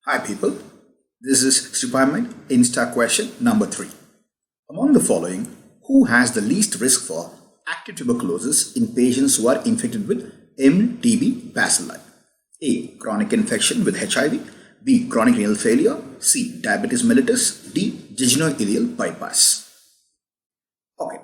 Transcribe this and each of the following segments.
Hi people, this is StupireMed Insta question number 3. Among the following, who has the least risk for active tuberculosis in patients who are infected with MTB bacilli? A. Chronic infection with HIV. B. Chronic renal failure. C. Diabetes mellitus. D. Jejunal bypass. Okay,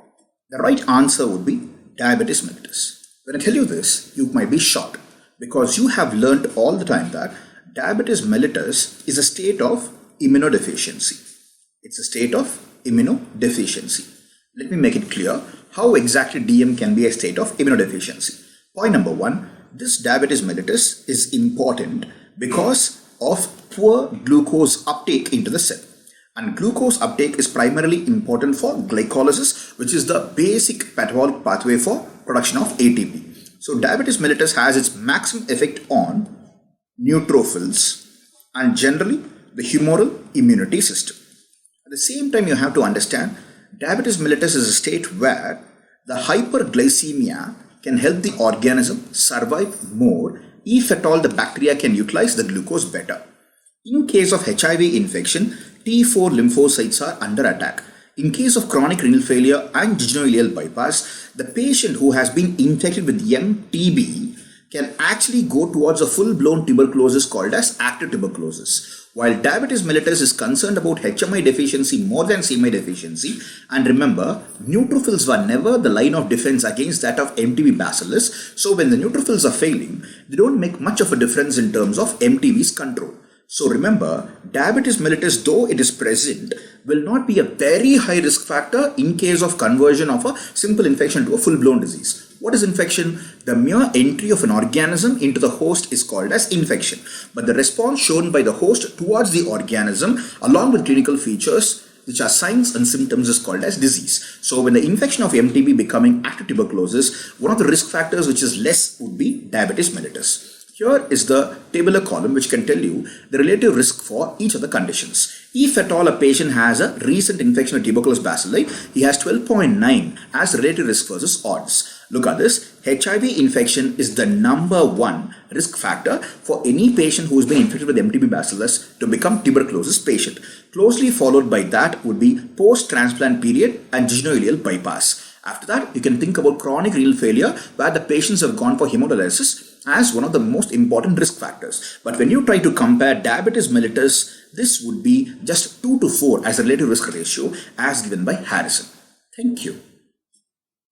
the right answer would be diabetes mellitus. When I tell you this, you might be shocked because you have learned all the time that diabetes mellitus is a state of immunodeficiency. It's a state of immunodeficiency. Let me make it clear how exactly DM can be a state of immunodeficiency. Point number 1, this diabetes mellitus is important because of poor glucose uptake into the cell. And glucose uptake is primarily important for glycolysis, which is the basic metabolic pathway for production of ATP. So diabetes mellitus has its maximum effect on neutrophils and generally the humoral immunity system. At the same time, you have to understand diabetes mellitus is a state where the hyperglycemia can help the organism survive more if at all the bacteria can utilize the glucose better. In case of HIV infection, T4 lymphocytes are under attack. In case of chronic renal failure and jejunal bypass, the patient who has been infected with MTB can actually go towards a full-blown tuberculosis called as active tuberculosis. While diabetes mellitus is concerned about HMI deficiency more than CMI deficiency, and remember, neutrophils were never the line of defense against that of MTB bacillus, so when the neutrophils are failing, they don't make much of a difference in terms of MTB's control. So remember, diabetes mellitus, though it is present, will not be a very high risk factor in case of conversion of a simple infection to a full-blown disease. What is infection? The mere entry of an organism into the host is called as infection. But the response shown by the host towards the organism along with clinical features which are signs and symptoms is called as disease. So when the infection of MTB becoming active tuberculosis, one of the risk factors which is less would be diabetes mellitus. Here is the tabular column which can tell you the relative risk for each of the conditions. If at all a patient has a recent infection of tuberculosis bacilli, he has 12.9 as relative risk versus odds. Look at this. HIV infection is the number 1 risk factor for any patient who has been infected with MTB bacillus to become tuberculosis patient. Closely followed by that would be post-transplant period and jejunal bypass. After that, you can think about chronic renal failure where the patients have gone for hemodialysis as one of the most important risk factors. But when you try to compare diabetes mellitus, this would be just 2 to 4 as a relative risk ratio as given by Harrison. Thank you.